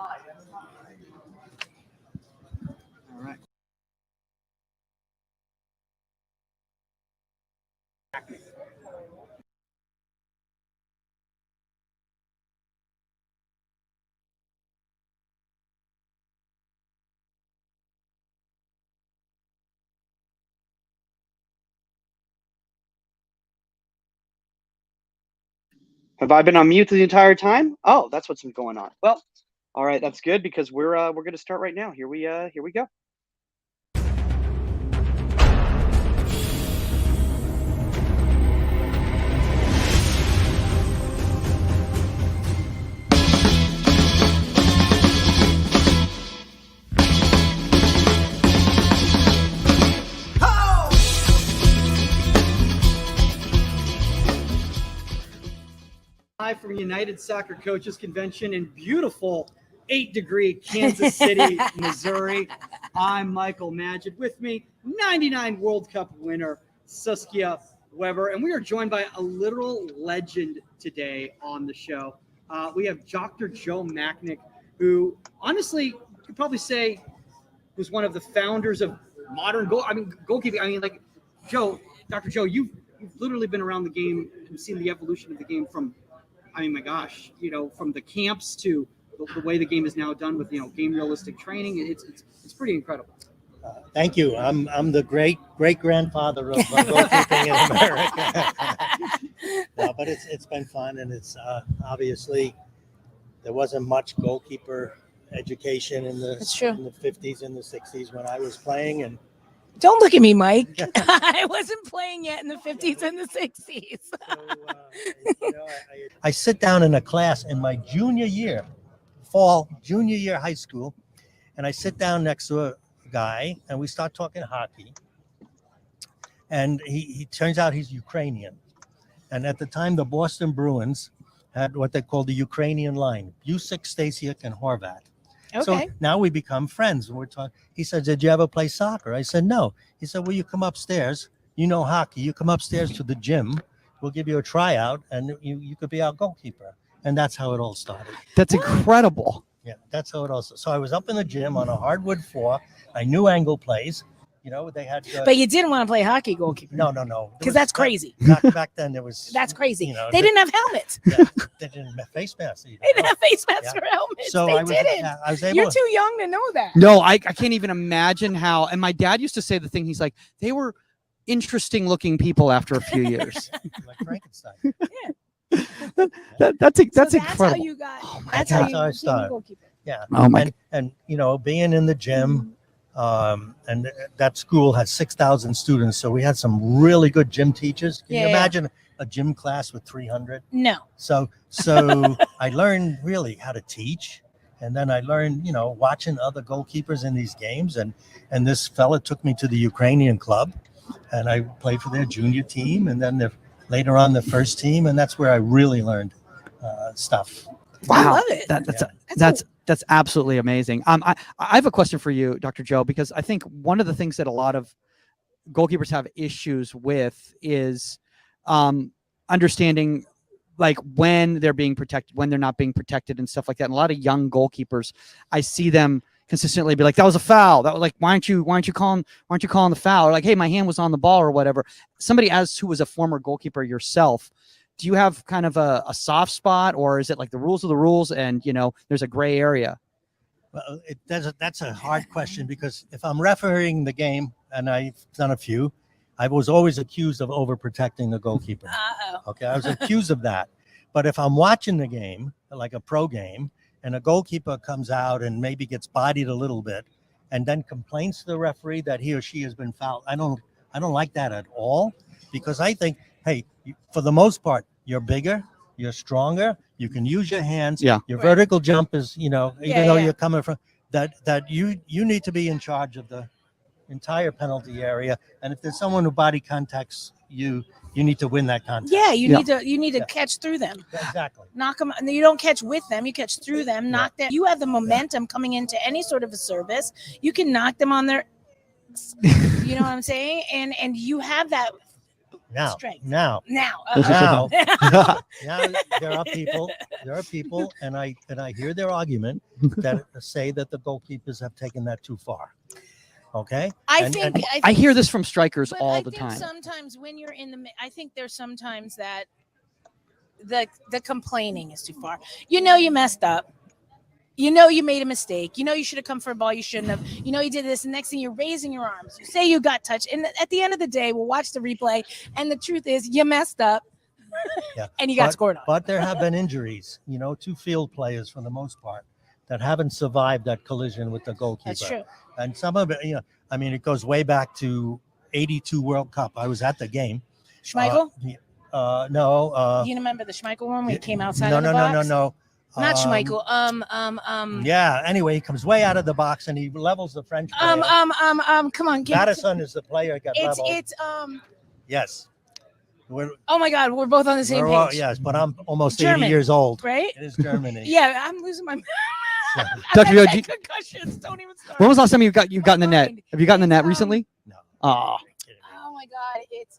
All right. Have I been on mute the entire time? Oh, that's what's been going on. Well, all right, that's good because we're going to start right now. Here we go. Live from United Soccer Coaches Convention in beautiful 8-degree Kansas City, Missouri. I'm Michael Magid. With me, 99 World Cup winner Saskia Weber, and we are joined by a literal legend today on the show. We have Dr. Joe Machnik, who honestly you could probably say was one of the founders of modern goalkeeping. Like Dr. Joe, you've literally been around the game and seen the evolution of the game from, my gosh, from the camps to the way the game is now done with, game realistic training. It's pretty incredible. Thank you. I'm the great grandfather of goalkeeping in America. No, but it's been fun, and it's obviously there wasn't much goalkeeper education in the 50s and the 60s when I was playing. And don't look at me, Mike. I wasn't playing yet in the 50s and the 60s. I sit down in a class in my junior year high school, and I sit down next to a guy, and we start talking hockey. And he turns out he's Ukrainian. And at the time, the Boston Bruins had what they called the Ukrainian line: Busick, Stasiuk, and Horvat. Okay. So now we become friends, and we're talking. He said, "Did you ever play soccer?" I said, "No." He said, "Well, you come upstairs. You know hockey. You come upstairs to the gym. We'll give you a tryout, and you could be our goalkeeper." And that's how it all started. That's incredible. Yeah, that's how it all started. So I was up in the gym on a hardwood floor. I knew angle plays. They had. But you didn't want to play hockey goalkeeper. No. Because that's crazy. Back then, there was. That's crazy. They didn't have helmets. Yeah, they didn't have face masks either. They didn't have face masks or helmets. So I was able. You're too young to know that. No, I can't even imagine how. And my dad used to say the thing. He's like, they were interesting looking people after a few years. Like Frankenstein. Yeah. That's incredible. How you got. Oh my that's God. how you became a goalkeeper. Yeah. Oh my. And being in the gym. And that school had 6,000 students, so we had some really good gym teachers. Can you imagine a gym class with 300? No. So I learned really how to teach, and then I learned, watching other goalkeepers in these games, and this fella took me to the Ukrainian club, and I played for their junior team, and then later on the first team, and that's where I really learned stuff. Wow, I love it. That's absolutely amazing. I have a question for you, Dr. Joe, because I think one of the things that a lot of goalkeepers have issues with is understanding, like, when they're being protected, when they're not being protected, and stuff like that. And a lot of young goalkeepers, I see them consistently be like, "That was a foul." That was like, "Why aren't you calling the foul?" Or like, "Hey, my hand was on the ball," or whatever. Somebody who was a former goalkeeper yourself, do you have kind of a soft spot, or is it like the rules are the rules and, there's a gray area? Well, that's a hard question, because if I'm refereeing the game, and I've done a few, I was always accused of overprotecting the goalkeeper. Uh-oh. Okay, I was accused of that. But if I'm watching the game, like a pro game, and a goalkeeper comes out and maybe gets bodied a little bit, and then complains to the referee that he or she has been fouled, I don't like that at all, because I think, hey, for the most part, you're bigger, you're stronger, you can use your hands. Yeah. Your vertical jump is, even though you're coming from that you need to be in charge of the entire penalty area. And if there's someone who body contacts you, you need to win that contact. Yeah, you need to catch through them. Exactly. Knock them. You don't catch with them, you catch through them, knock them. You have the momentum coming into any sort of a service. You can knock them on their, you know what I'm saying? And you have that Now, Strength. now, Now. now, now, there are people, and I hear their argument that say that the goalkeepers have taken that too far. Okay, I hear this from strikers but all I the think time. sometimes when you're in the, I think there's sometimes that the complaining is too far. You know, you messed up. You know, you made a mistake. You know, you should have come for a ball. You shouldn't have. You know, you did this. And next thing you're raising your arms. You say you got touched. And at the end of the day, we'll watch the replay. And the truth is, you messed up. Yeah. And you got scored on. But there have been injuries, to field players for the most part that haven't survived that collision with the goalkeeper. That's true. And some of it, it goes way back to '82 World Cup. I was at the game. Schmeichel? No. You remember the Schmeichel one where he came outside no, of the no, box? No. Not Schmeichel. Yeah. Anyway, he comes way out of the box and he levels the French player. Come on. Madison is the player that got leveled. It's Yes. Oh my God, we're both on the same page. Yes, but I'm almost German, 80 years old. right? It is Germany. Yeah, I'm losing my. Dr. Joe, concussions. Don't even start. when was the last time you got in the net? Have you gotten in the net recently? No. Oh, Oh my God, it's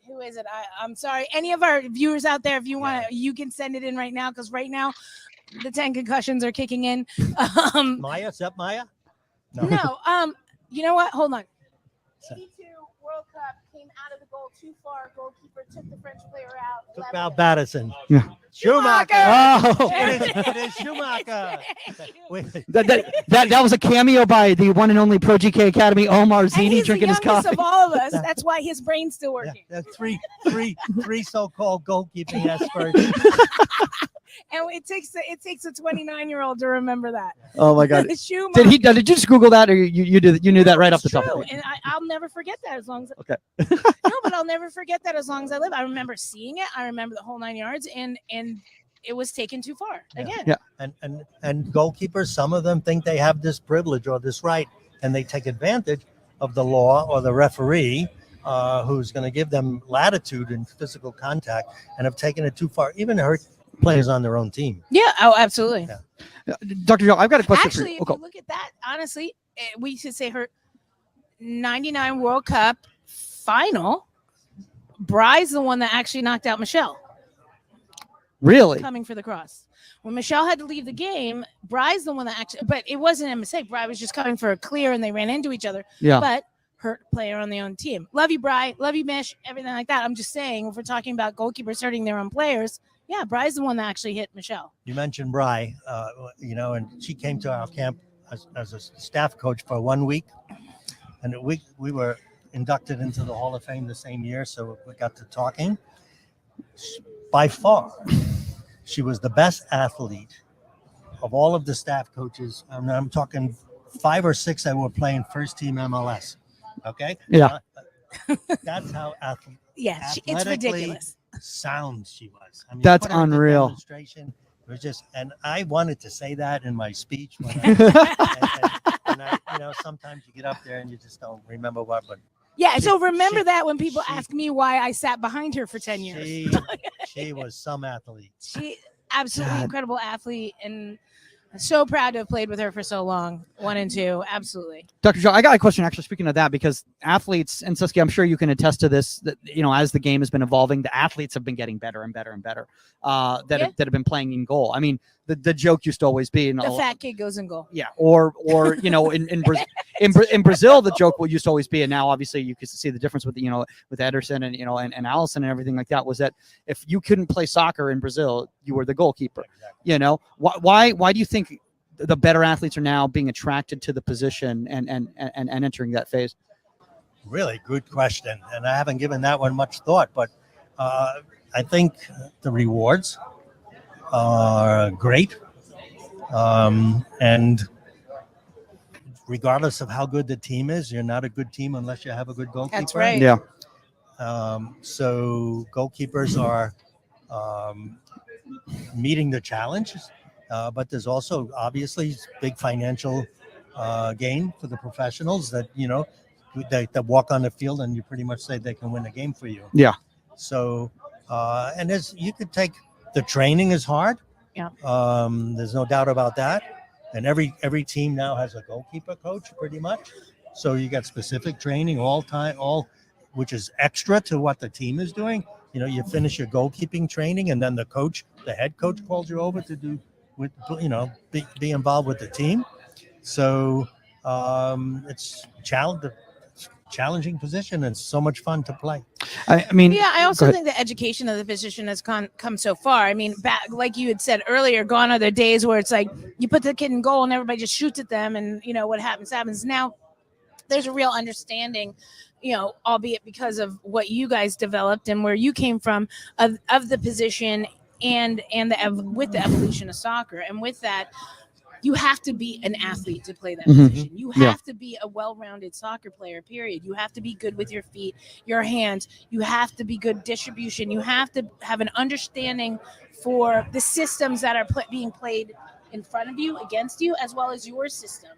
who is it? I'm sorry. Any of our viewers out there, if you want, you can send it in right now because right now, the 10 concussions are kicking in. Maya, is that Maya? No. You know what? Hold on. 82 World Cup came out of the goal too far. Goalkeeper took the French player out. Took leveled out it. Madison. Yeah. Schumacher. Oh. It is Schumacher. Wait. that was a cameo by the one and only Pro GK Academy, Omar And Zini, he's drinking the his youngest coffee. of all of us. That's why his brain's still Yeah, working. there are three so-called goalkeeping experts. And it takes a 29-year-old to rember that. Oh my God! Schumacher. Did you just Google that, or you knew that right off the top? True. Of it? And I'll never forget that as long as. Okay. No, but I'll never forget that as long as I live. I remember seeing it. I remember the whole 9 yards, and it was taken too far again. Yeah. And goalkeepers, some of them think they have this privilege or this right, and they take advantage of the law or the referee who's going to give them latitude in physical contact, and have taken it too far, even hurt players on their own team. Yeah. Oh, absolutely. Yeah. Dr. Joe, I've got a question Actually, for if you. you look at that, honestly, we should say her 99 World Cup final. Bry's the one that actually knocked out Michelle Really? coming for the cross. When Michelle had to leave the game, Bry's the one that actually, but it wasn't a mistake. Bry was just coming for a clear and they ran into each other. Yeah. But hurt player on their own team. Love you, Bry. Love you, Mish. Everything like that. I'm just saying, if we're talking about goalkeepers hurting their own players, yeah, Bry's the one that actually hit Michelle. You mentioned Bry, and she came to our camp as a staff coach for 1 week, and we were inducted into the Hall of Fame the same year, so we got to talking. By far, she was the best athlete of all of the staff coaches. I'm talking 5 or 6 that were playing first team MLS. Okay. Yeah. That's how Yeah, it's ridiculous. sound she was. I mean, That's put her in the unreal. demonstration. It was just, and I wanted to say that in my speech. When I, sometimes you get up there and you just don't remember what, but Yeah, so remember she- that when people she- ask me why I sat behind her for 10 years. she was some athlete. She absolutely God. incredible athlete, and so proud to have played with her for so long. 1 and 2, absolutely. Dr. Joe, I got a question actually, speaking of that, because athletes, and Saskia, I'm sure you can attest to this, that, as the game has been evolving, the athletes have been getting better and better and better that have been playing in goal. I mean, the joke used to always be, The fat kid goes in goal. yeah, or in Brazil, the joke used to always be, and now obviously you can see the difference with with Ederson and Allison and everything like that, was that if you couldn't play soccer in Brazil, you were the goalkeeper. Exactly. Why do you think the better athletes are now being attracted to the position and entering that phase? Really good question, and I haven't given that one much thought, but I think the rewards are great, and regardless of how good the team is, you're not a good team unless you have a good goalkeeper. That's right. Yeah. So goalkeepers are meeting the challenges, but there's also obviously big financial gain for the professionals that that walk on the field and you pretty much say they can win a game for you. Yeah. So and you could take the training is hard. Yeah. There's no doubt about that. And every team now has a goalkeeper coach pretty much. So you got specific training all which is extra to what the team is doing. You know, you finish your goalkeeping training, and then the head coach calls you over to do with, you know, be involved with the team. So it's challenging position, and so much fun to play. I mean, Yeah, I go also ahead. think the education of the position has come so far. I mean, back like you had said earlier, gone are the days where it's like you put the kid in goal and everybody just shoots at them, and you know what happens. Now there's a real understanding, you know, albeit because of what you guys developed and where you came from of the position and with the evolution of soccer, and with that. You have to be an athlete to play that position. You Yeah. have to be a well-rounded soccer player, period. You have to be good with your feet, your hands. You have to be good distribution. You have to have an understanding for the systems that are being played in front of you, against you, as well as your system.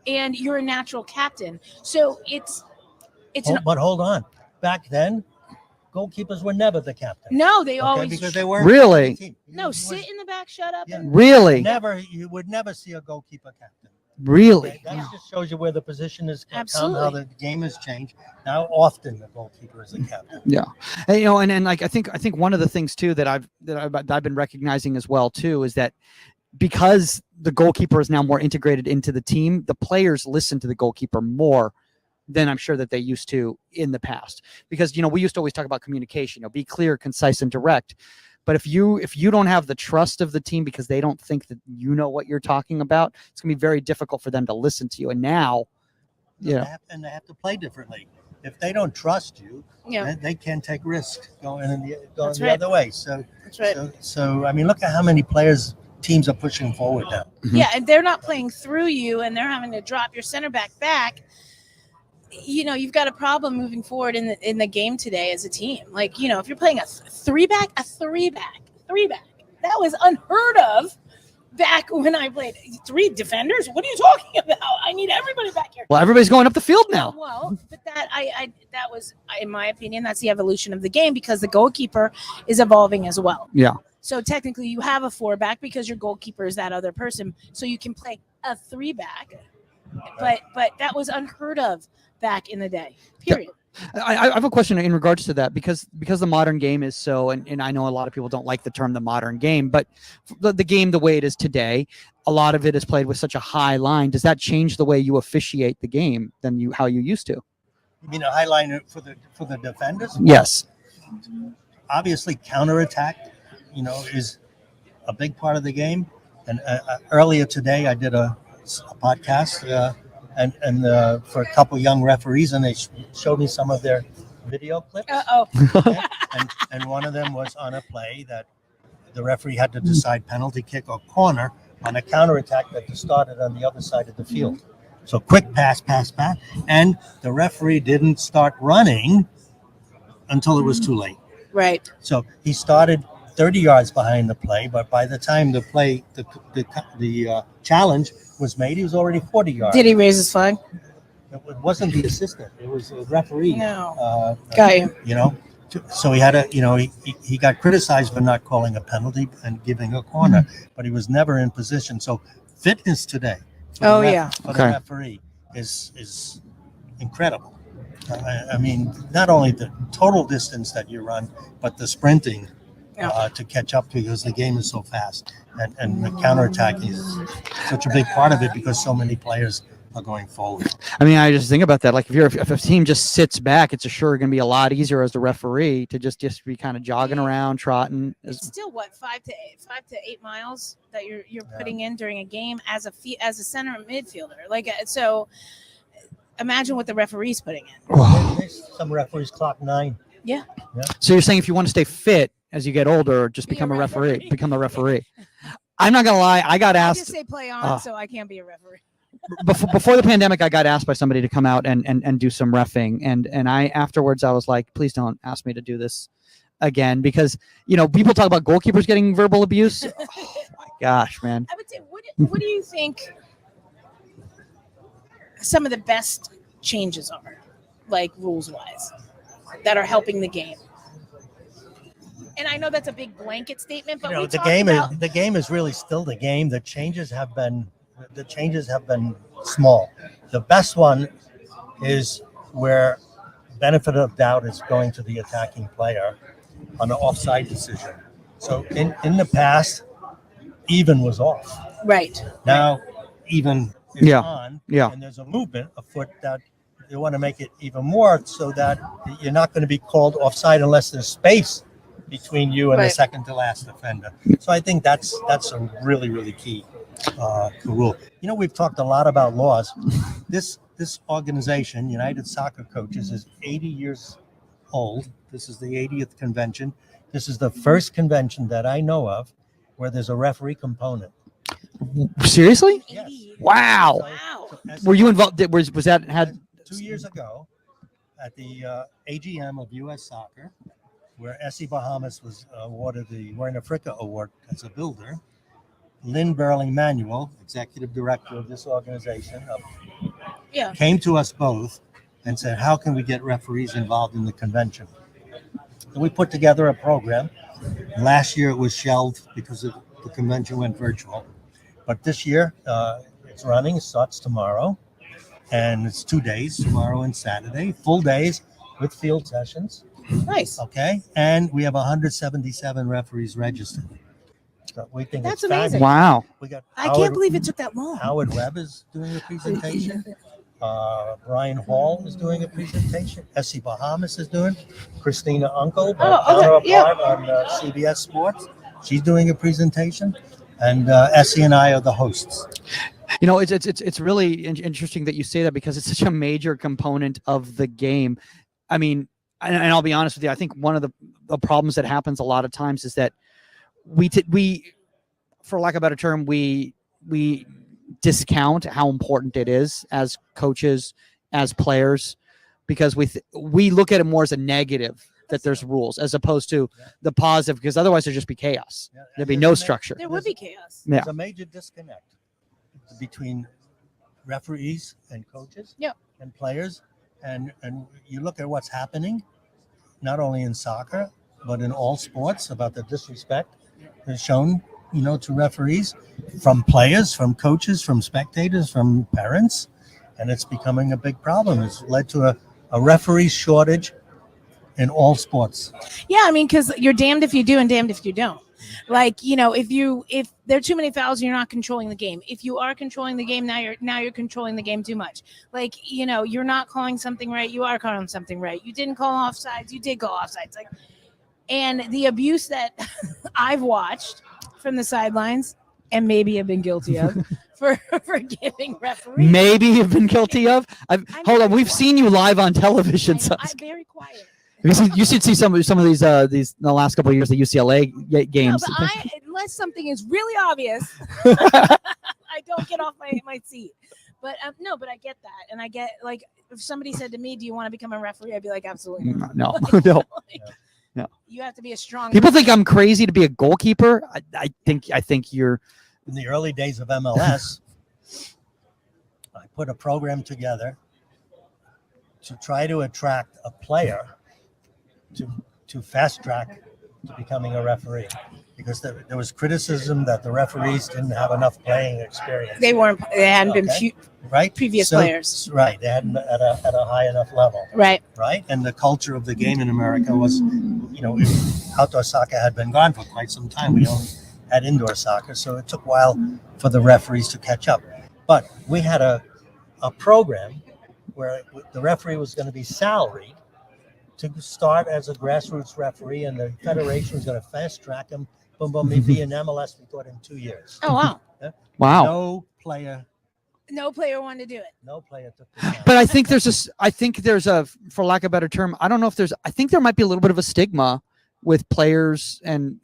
And you're a natural captain. So it's But hold on. Back then, goalkeepers were never the captain. no, they Okay, always because they weren't Really? the team. sit in the back, shut up. Yeah. And Really, You would never see a goalkeeper captain. really. Okay, that just shows you where the position is come, how Absolutely. the game has changed. Now often the goalkeeper is the captain. Yeah, and, you know, and like I think one of the things too that I've been recognizing as well too is that because the goalkeeper is now more integrated into the team, the players listen to the goalkeeper more than I'm sure that they used to in the past. Because, you know, we used to always talk about communication, you know, be clear, concise, and direct. But if you don't have the trust of the team because they don't think that you know what you're talking about, it's gonna be very difficult for them to listen to you. And now, yeah, They have to play differently. If they don't trust you, Yeah. they can take risks going That's the right. other way. So, That's right. so I mean, look at how many teams are pushing forward now. Yeah, and they're not playing through you, and they're having to drop your center back. You know, you've got a problem moving forward in the game today as a team. Like, you know, if you're playing a three back, that was unheard of back when I played. 3 defenders. What are you talking about? I need everybody back here. well, everybody's going up the field now. Well, but that that was, in my opinion, that's the evolution of the game because the goalkeeper is evolving as well. Yeah. So technically, you have a 4-back because your goalkeeper is that other person, so you can play a 3-back. But that was unheard of back in the day. Period. I have a question in regards to that because the modern game is so, and I know a lot of people don't like the term the modern game, but the game the way it is today, a lot of it is played with such a high line. Does that change the way you officiate the game than how you used to? You mean a high line for the defenders? Yes. Obviously, counterattack, you know, is a big part of the game. And earlier today, I did a podcast. And for a couple young referees, and they showed me some of their video clips. Okay? and one of them was on a play that the referee had to decide penalty kick or corner on a counterattack that started on the other side of the field. So quick pass, and the referee didn't start running until it was too late. Right. So he started 30 yards behind the play, but by the time the challenge was made, he was already 40 yards. Did he raise his flag? It wasn't the assistant; it was a referee. No. Got you. You know, so he had he got criticized for not calling a penalty and giving a corner, but he was never in position. So fitness today, for the referee is incredible. I mean, not only the total distance that you run, but the sprinting to catch up because the game is so fast, and the counterattack is such a big part of it because so many players are going forward. I mean, I just think about that. Like if a team just sits back, it's sure going to be a lot easier as the referee to just be kind of jogging around, trotting. It's still what 5 to 8 miles that you're putting in during a game as a center midfielder. Like so, imagine what the referee's putting in. Some referees clock 9. Yeah. So you're saying if you want to stay fit as you get older, just become a referee. Become a referee. I'm not gonna lie. I got asked. I just say play on, so I can't be a referee. Before the pandemic, I got asked by somebody to come out and do some reffing, and I afterwards I was like, please don't ask me to do this again because people talk about goalkeepers getting verbal abuse. Oh my gosh, man. I would say, what do you think some of the best changes are, like rules wise, that are helping the game? And I know that's a big blanket statement, but the game is really still the game. The changes have been small. The best one is where benefit of doubt is going to the attacking player on an offside decision. So in the past, even was off. Right. Now, even is Yeah. on, Yeah. and there's a movement afoot that they want to make it even more so that you're not going to be called offside unless there's space between you and the Right. second to last defender. So I think that's a really, really key rule. You know, we've talked a lot about laws. This organization, United Soccer Coaches, is 80 years old. This is the 80th convention. This is the first convention that I know of where there's a referee component. Seriously? Yes. Wow. Wow. So Were you involved? Was that had? 2 years ago at the AGM of U.S. Soccer, where SC Bahamas was awarded the Warren Africa Award as a builder. Lynn Burling Manuel, executive director of this organization, Yeah. came to us both and said, how can we get referees involved in the convention? And we put together a program. Last year it was shelved because the convention went virtual. But this year it's running, it starts tomorrow. And it's 2 days, tomorrow and Saturday, full days with field sessions. Nice. Okay. And we have 177 referees registered. So we think That's it's amazing. fabulous. Wow. We got I can't believe it took that long. Howard Webb is doing a presentation. Brian Hall is doing a presentation. SC Bahamas is doing. Christina Uncle, okay, yeah. on CBS Sports. She's doing a presentation. And SC and I are the hosts. You know, it's really interesting that you say that because it's such a major component of the game. I mean, and I'll be honest with you, I think one of the problems that happens a lot of times is that we, for lack of a better term, we discount how important it is as coaches, as players, because we look at it more as a negative that there's rules as opposed to the positive, because otherwise there'd just be chaos. Yeah, There'd be and no there's a structure. There would be chaos. Yeah. There's a major disconnect between referees and coaches and players. And you look at what's happening, not only in soccer, but in all sports, about the disrespect that's shown, to referees from players, from coaches, from spectators, from parents. And it's becoming a big problem. It's led to a referee shortage in all sports. Yeah, I mean, because you're damned if you do and damned if you don't. Like, if there are too many fouls, you're not controlling the game. If you are controlling the game, now you're controlling the game too much. Like, you're not calling something right, you are calling something right. You didn't call offsides, you did call offsides. Like, and the abuse that I've watched from the sidelines and maybe have been guilty of for giving referees. Maybe you've been guilty of. Hold on, we've seen you live on television. I'm very quiet. You should see some of these in the last couple of years, the UCLA games. No, but unless something is really obvious, I don't get off my seat. But no, but I get that, and I get, like, if somebody said to me, "Do you want to become a referee?" I'd be like, "Absolutely not." No, Like, no. like, No. You have to be a strong. People think I'm crazy to be a goalkeeper. I think you're. In the early days of MLS, I put a program together to try to attract a player to fast track to becoming a referee, because there was criticism that the referees didn't have enough playing experience. They hadn't been right previous players. Right, they hadn't at a high enough level. Right. Right, and the culture of the game in America was, outdoor soccer had been gone for quite some time. We only had indoor soccer, so it took a while for the referees to catch up. But we had a program where the referee was going to be salaried to start as a grassroots referee, and the federation was going to fast track him. Boom, boom, he'd be in MLS, we thought, in 2 years. Oh wow. Wow. No player wanted to do it. No player took the time. But I think there's a, for lack of a better term, I don't know if I think there might be a little bit of a stigma with players and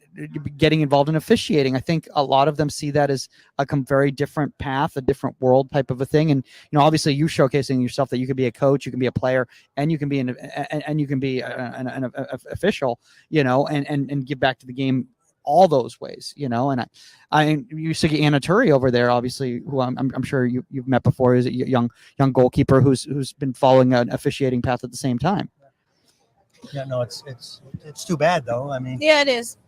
getting involved in officiating. I think a lot of them see that as a very different path, a different world type of a thing. And, obviously you showcasing yourself that you can be a coach, you can be a player, and you can be an official, and give back to the game all those ways, and I used to get Anna Turi over there, obviously, who I'm sure you've met before, is a young goalkeeper who's been following an officiating path at the same time. Yeah, no, it's too bad though. I mean, Yeah, it is.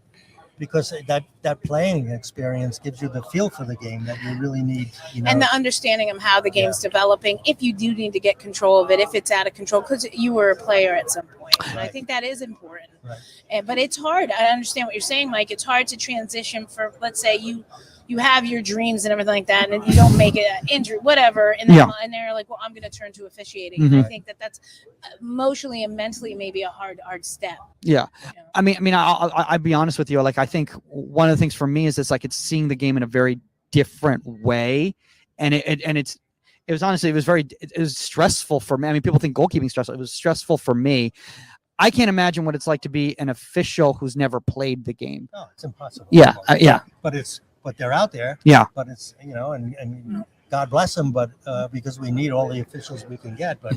because that playing experience gives you the feel for the game that you really need. You know, And the understanding of how the game's developing, if you do need to get control of it, if it's out of control, because you were a player at some point. And I Right. think that is important. Right. But it's hard. I understand what you're saying, Mike. It's hard to transition for, let's say you have your dreams and everything like that, and you don't make it injury, whatever, and then and they're like, well, I'm going to turn to officiating. And I think that's emotionally and mentally maybe a hard step. Yeah. You know? I mean, I'll be honest with you. Like, I think one of the things for me is it's seeing the game in a very different way, and it was honestly, it was stressful for me. I mean, people think goalkeeping stressful. It was stressful for me. I can't imagine what it's like to be an official who's never played the game. No, it's impossible. Yeah, yeah. But they're out there. Yeah. But it's, you know, and God bless them, but because we need all the officials we can get, but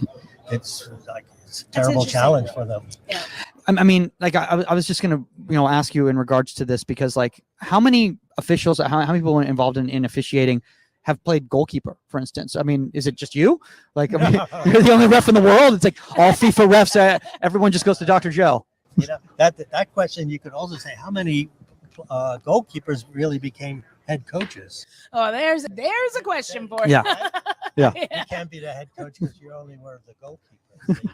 it's a terrible challenge for them. Yeah. I mean, like I was just gonna, ask you in regards to this, because like how many officials, how many people involved in officiating have played goalkeeper, for instance? I mean, is it just you? Like, I mean, you're the only ref in the world. It's like all FIFA refs. Everyone just goes to Dr. Joe. You know, that question, you could also say how many goalkeepers really became head coaches. Oh, there's a question for you. Yeah. Yeah. You can't be the head coach because you only were the goalkeeper.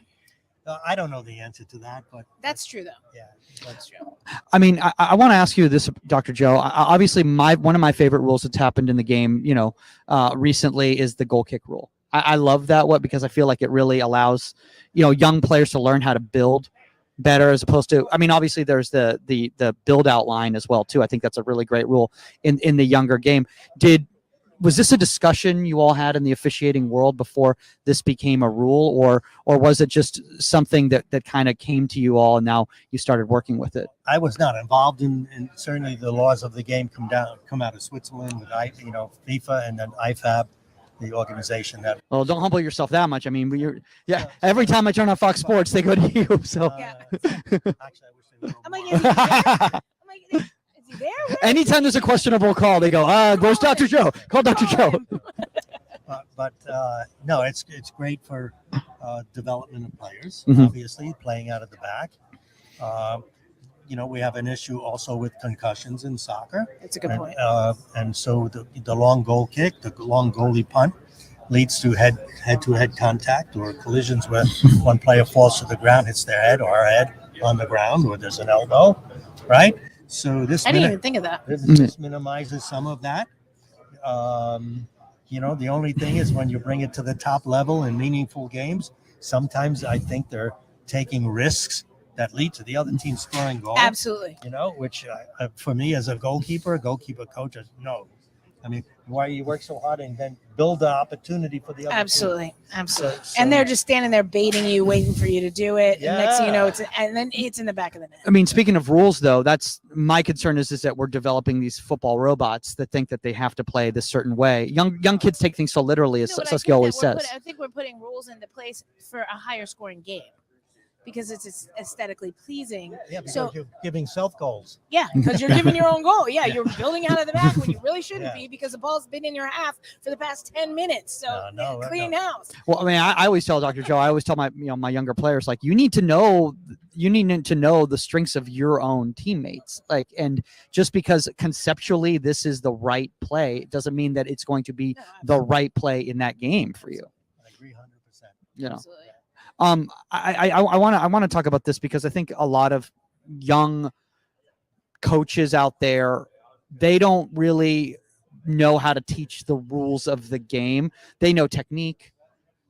I don't know the answer to that, but That's true, though. yeah, That's true. I mean, I want to ask you this, Dr. Joe. Obviously, one of my favorite rules that's happened in the game, recently is the goal kick rule. I love that because I feel like it really allows, young players to learn how to build better, as opposed to, I mean, obviously there's the build out line as well too. I think that's a really great rule in the younger game. Was this a discussion you all had in the officiating world before this became a rule, or was it just something that kind of came to you all and now you started working with it? I was not involved in certainly the laws of the game come out of Switzerland with FIFA and then IFAB, the organization that. Well, don't humble yourself that much. I mean, every time I turn on Fox Sports, they go to you. So Actually, I wish they would. I'm like, is he there? I'm like, is he there? Where is anytime there's a questionable call, they go, where's Dr. Joe? Call Dr. Joe. But no, it's great for development of players. Mhm. Obviously, playing out of the back. We have an issue also with concussions in soccer. That's a good point. And so the long goal kick, the long goalie punt, leads to head-to-head contact or collisions where one player falls to the ground, hits their head or her head on the ground, or there's an elbow, right? So this I didn't even think of that. this minimizes some of that. The only thing is when you bring it to the top level in meaningful games, sometimes I think they're taking risks that lead to the other team scoring goals. Absolutely. Which for me as a goalkeeper coach, no. I mean, why you work so hard and then build the opportunity for the other Absolutely. team? Absolutely. So- And they're just standing there baiting you, waiting for you to do it. And next thing you know, Yeah. then it's in the back of the net. I mean, speaking of rules, though, that's my concern is that we're developing these football robots that think that they have to play this certain way. Young kids take things so literally, as No, but I Saskia think always that says. I think we're putting rules into place for a higher scoring game because it's aesthetically pleasing. Yeah, because So- you're giving self goals. Yeah, because you're giving your own goal. Yeah, you're building out of the back when you really shouldn't Yeah. be because the ball's been in your half for the past 10 minutes. So No, clean house. Well, I mean, I always tell Dr. Joe, I always tell my younger players, like, you need to know the strengths of your own teammates. Like, and just because conceptually this is the right play, it doesn't mean that it's going to be No, the right play in that game for you. I agree 100%. absolutely. I want to talk about this because I think a lot of young coaches out there, they don't really know how to teach the rules of the game. They know technique,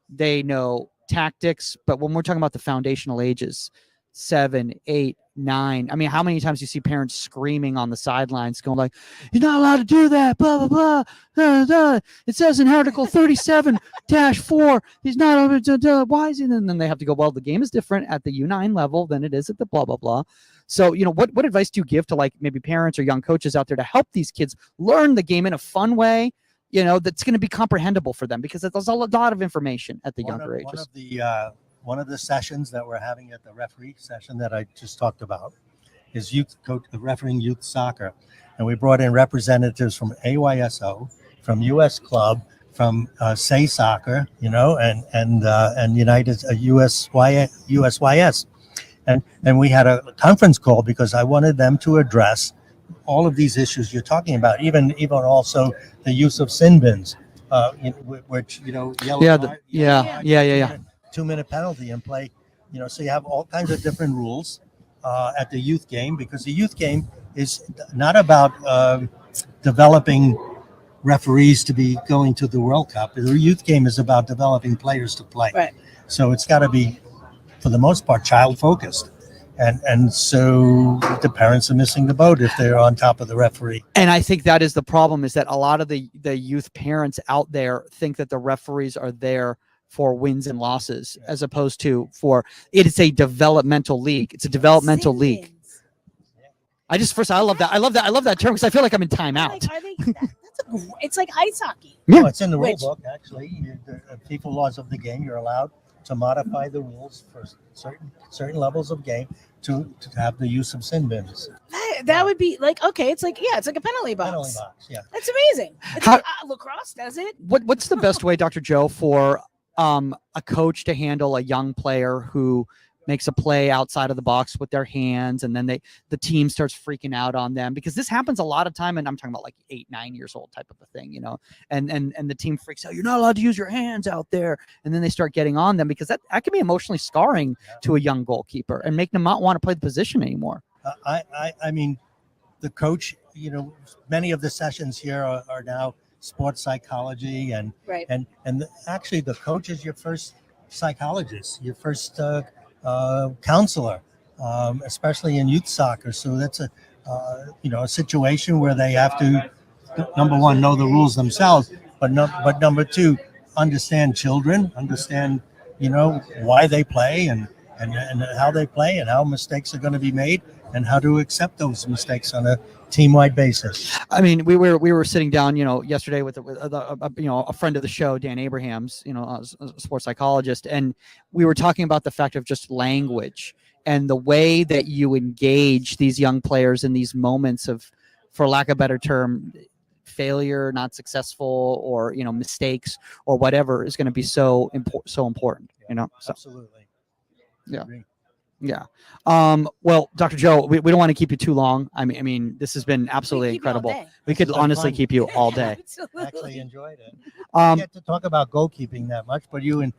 they know tactics, but when we're talking about the foundational ages, 7, 8, 9. I mean, how many times you see parents screaming on the sidelines going like, you're not allowed to do that, blah, blah, blah. It says in Article 37-4, he's not, why is he? And then they have to go, well, the game is different at the U9 level than it is at the blah, blah, blah. So, what advice do you give to like maybe parents or young coaches out there to help these kids learn the game in a fun way, that's going to be comprehensible for them, because there's a lot of information at the younger ages. One of the sessions that we're having at the referee session that I just talked about is refereeing youth soccer. And we brought in representatives from AYSO, from US Club, from Say Soccer, and United USYS. And we had a conference call because I wanted them to address all of these issues you're talking about, even also the use of sin bins, which yellow Yeah, card, yeah. 2-minute penalty in play. So you have all kinds of different rules at the youth game, because the youth game is not about developing referees to be going to the World Cup. The youth game is about developing players to play. Right. So it's got to be, for the most part, child focused. And so the parents are missing the boat if they're on top of the referee. And I think that is the problem, is that a lot of the youth parents out there think that the referees are there for wins and losses, as opposed to it is a developmental league. It's a developmental league. I love that term, because I feel like I'm in timeout. Like, are they, it's like ice hockey. Yeah, it's in the rule book, actually. The FIFA laws of the game, you're allowed to modify the rules for certain levels of game to have the use of sin bins. That would be like, okay, it's like a penalty box. Penalty box, yeah. That's amazing. It's like, lacrosse does it. What's the best way, Dr. Joe, for a coach to handle a young player who makes a play outside of the box with their hands, and then the team starts freaking out on them? Because this happens a lot of time, and I'm talking about like 8-9 years old type of a thing, and the team freaks out. You're not allowed to use your hands out there, and then they start getting on them, because that can be emotionally scarring to a young goalkeeper and make them not want to play the position anymore. I mean, the coach, many of the sessions here are now sports psychology, and Right. and actually the coach is your first psychologist, your first counselor, especially in youth soccer. So that's a situation where they have to, number one, know the rules themselves, but number two, understand children, understand why they play, and how they play, and how mistakes are going to be made, and how to accept those mistakes on a team-wide basis. I mean, we were sitting down, yesterday with a friend of the show, Dan Abrahams, a sports psychologist, and we were talking about the fact of just language and the way that you engage these young players in these moments of, for lack of a better term, failure, not successful, or mistakes or whatever, is going to be so important. So, Absolutely. Yeah. Yeah. Well, Dr. Joe, we don't want to keep you too long. I mean, this has been absolutely incredible. We could honestly keep you all day. Absolutely. Actually enjoyed it. I don't get to talk about goalkeeping that much, but you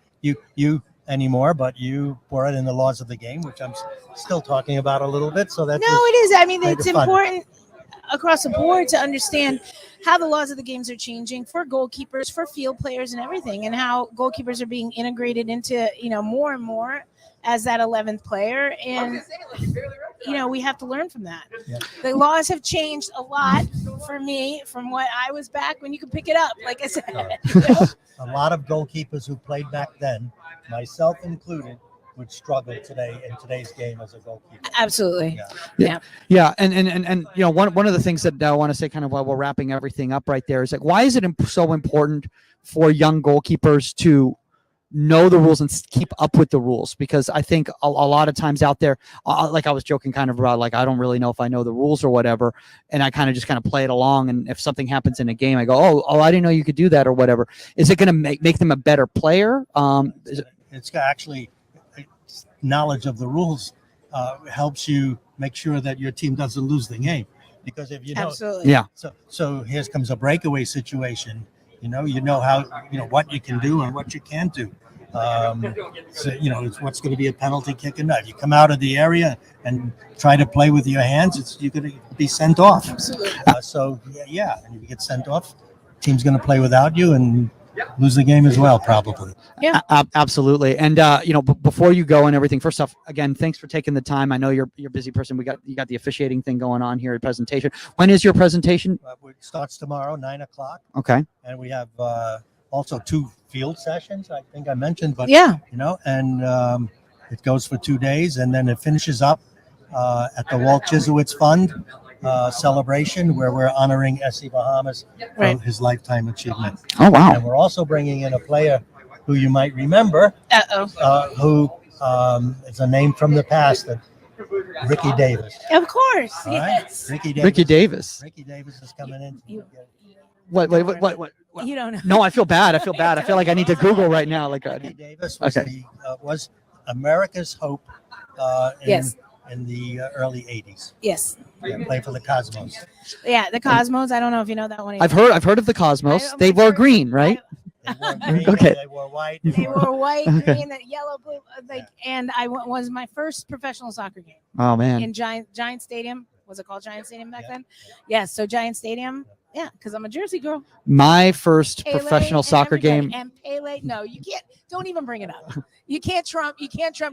anymore, but you brought in the laws of the game, which I'm still talking about a little bit. So that's No, it is. I mean, kind it's of fun. important across the board to understand how the laws of the games are changing for goalkeepers, for field players, and everything, and how goalkeepers are being integrated into more and more as that 11th player. And we have to learn from that. Yeah. The laws have changed a lot for me from what I was back when you could pick it up, like I said. A lot of goalkeepers who played back then, myself included, would struggle today in today's game as a goalkeeper. Absolutely. Yeah. And one of the things that I want to say, kind of while we're wrapping everything up right there, is like, why is it so important for young goalkeepers to know the rules and keep up with the rules? Because I think a lot of times out there, like I was joking kind of about, like, I don't really know if I know the rules or whatever, and I kind of play it along, and if something happens in a game, I go, oh, I didn't know you could do that or whatever. Is it going to make them a better player? It's actually, knowledge of the rules helps you make sure that your team doesn't lose the game, because if you know, Absolutely. Yeah. So here comes a breakaway situation. You know how, what you can do and what you can't do. So it's what's going to be a penalty kick or not. You come out of the area and try to play with your hands, you're going to be sent off. Absolutely. And if you get sent off, team's going to play without you and lose the game as well, probably. Yeah. Absolutely. And before you go and everything, first off, again, thanks for taking the time. I know you're a busy person. You got the officiating thing going on here at presentation. When is your presentation? It starts tomorrow, 9:00. Okay. And we have also 2 field sessions, I think I mentioned, but Yeah. and it goes for 2 days, and then it finishes up at the Walt Chisowitz Fund celebration, where we're honoring S.E. Bahamas for Right. his lifetime achievement. Oh, wow. And we're also bringing in a player who you might remember, who is a name from the past, Ricky Davis. Of course. All right? Yes. Ricky Davis. Ricky Davis. Is coming in. What? You don't know. No, I feel bad. I feel like I need to Google right now. Ricky Davis was Okay. was America's hope in Yes. in the early 80s. Yes. Yeah, played for the Cosmos. Yeah, the Cosmos. I don't know if you know that one. I've heard of the Cosmos. I- They my wore first- green, right? They wore green, Okay. they wore white. They wore white, Okay. green, yellow, blue, and was my first professional soccer game Oh man. in Giant Stadium. Was it called Giant Stadium back Yeah. then? Yes. So Giant Stadium. Yeah, because I'm a Jersey girl. My first Pele professional and soccer everybody. game. And Pele. No, you can't. Don't even bring it up. You can't trump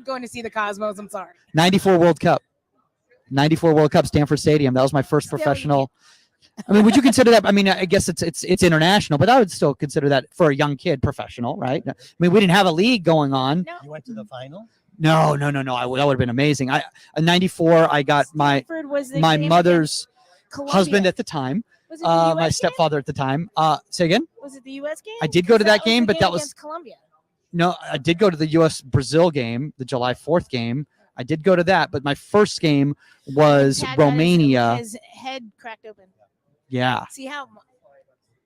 going to see the Cosmos. I'm sorry. 94 World Cup. 94 World Cup, Stanford Stadium. That was my first Still, you professional. I mean, would you consider that? I mean, I guess it's international, but I would still consider that for a young kid professional, right? I mean, we didn't have a league going on. No. You went to the final? No. That would have been amazing. In '94, I got my Stanford was the my game mother's against Columbia. husband at the time, Was it the US my game? stepfather at the time. Say again? Was it the U.S. game? I did go to 'Cause that game, the but that was- against Columbia. No, I did go to the U.S. Brazil game, the July 4th game. I did go to that, but my first game was Tad got Romania. His head cracked open. Yeah, See how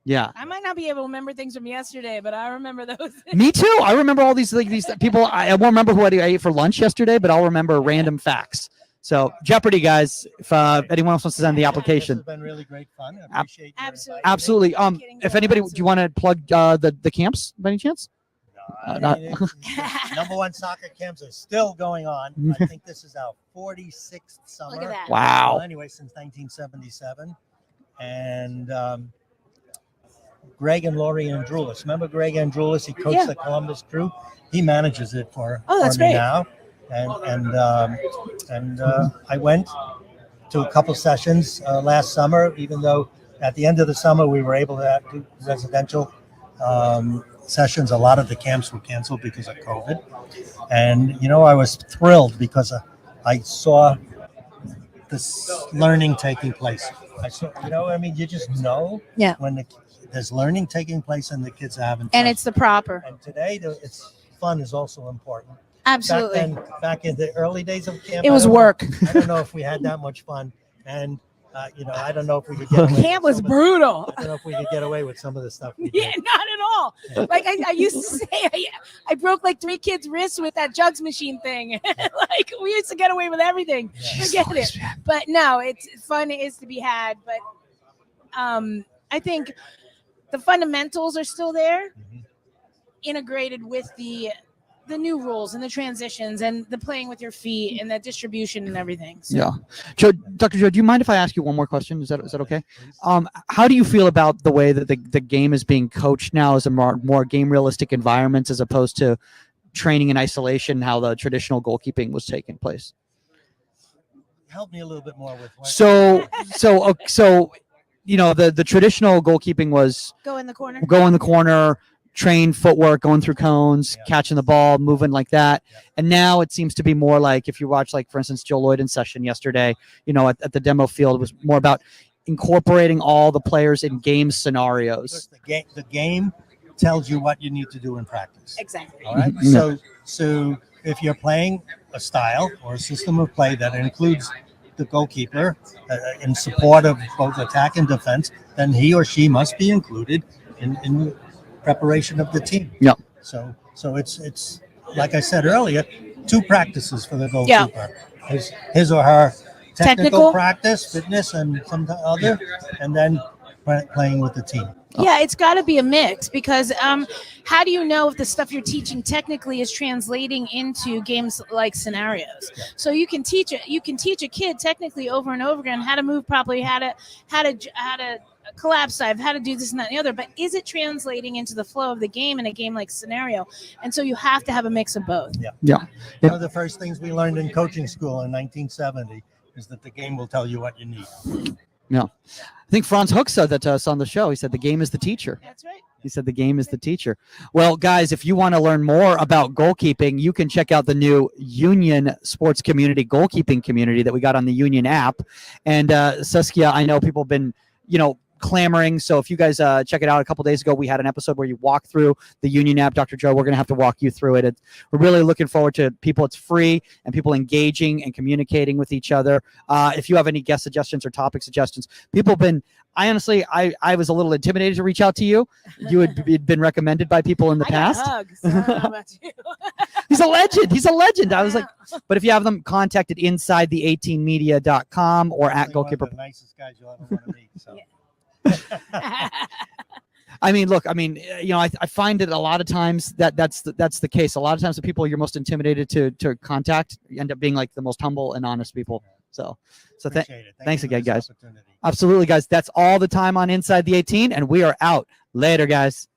yeah. I might not be able to remember things from yesterday, but I remember those. Me too. I remember all these people. I won't remember what I ate for lunch yesterday, but I'll remember random facts. So Jeopardy, guys. If anyone else wants to send the application, This has been really great fun. I appreciate you Absolutely. inviting me. absolutely. I'm kidding, If Joe, anybody, do you want to plug the camps by any chance? I mean, number one soccer camps are still going on. I think this is our 46th summer. Look at that. Wow. Well, anyway, since 1977. And Greg and Laurie Andrulis. Remember Greg Andrulis? He coached Yeah. the Columbus Crew. He manages it for that's me great. now. And I went to a couple sessions last summer, even though at the end of the summer we were able to do residential sessions. A lot of the camps were canceled because of COVID. And, you know, I was thrilled because I saw this learning taking place. I saw, you know, I mean, you just know Yeah. when there's learning taking place and the kids are having fun. And it's the proper. And today, it's fun is also important. Absolutely. Back in the early days of camp, It was I don't know- work. I don't know if we had that much fun, and you know, I don't know if we could get away Camp with was some of- brutal. I don't know if we could get away with some of the stuff. We Yeah, did. not at all. Like I used to say, I broke like 3 kids' wrists with that jugs machine thing. Like we used to get away with everything. Yeah. Forget it. But no, it's fun is to be had. But I think the fundamentals are still there, Mhm. integrated with the new rules and the transitions and the playing with your feet and the distribution and everything. So, Yeah. Joe, Dr. Joe, do you mind if I ask you one more question? Is that okay? Please. How do you feel about the way that the game is being coached now as a more game realistic environments as opposed to training in isolation, how the traditional goalkeeping was taking place? Help me a little bit more with what. So, you know, the traditional goalkeeping was go in the corner. go in the corner, train footwork, going through cones, Yeah. catching the ball, moving like that. Yeah. And now it seems to be more like if you watch, like, for instance, Joe Lloyd in session yesterday, you know, at the demo field, it was more about incorporating all the players in game Because scenarios. the game tells you what you need to do in practice. Exactly. All right. Yeah. So if you're playing a style or a system of play that includes the goalkeeper in support of both attack and defense, then he or she must be included in preparation of the team. Yeah. So it's like I said earlier, 2 practices for the Yeah. goalkeeper. His or her technical Technical. practice, fitness, and some other, and then playing with the team. Yeah, it's got to be a mix because how do you know if the stuff you're teaching technically is translating into games like scenarios? Yeah. So you can teach a kid technically over and over again how to move properly, how to collapse dive, how to do this and that and the other, but is it translating into the flow of the game in a game like scenario? And so you have to have a mix of both. One of the first things we learned in coaching school in 1970 is that the game will tell you what you need. I think Franz Hook said that to us on the show. He said the game is the teacher. That's right. He said the game is the teacher. Well, guys, if you want to learn more about goalkeeping, you can check out the new Union Sports Community goalkeeping community that we got on the Union app. And Saskia, I know people have been, you know, clamoring. So if you guys check it out, a couple days ago we had an episode where you walk through the Union app. Dr. Joe, we're going to have to walk you through it. We're really looking forward to people. It's free and people engaging and communicating with each other. If you have any guest suggestions or topic suggestions, people have been. I honestly was a little intimidated to reach out to you. You had been recommended by people in the past. Hugs. I don't know about you. He's a legend. He's a legend. I was like, but if you have them, contact at inside the18media.com or at One goalkeeper. of the nicest guys you'll ever want to meet. So. I mean, look, I find that a lot of times that's the case. A lot of times the people you're most intimidated to contact end up being like the most humble and honest people. So Appreciate it. thanks you for again, this guys. opportunity. Absolutely, guys. That's all the time on Inside the 18, and we are out. Later, guys.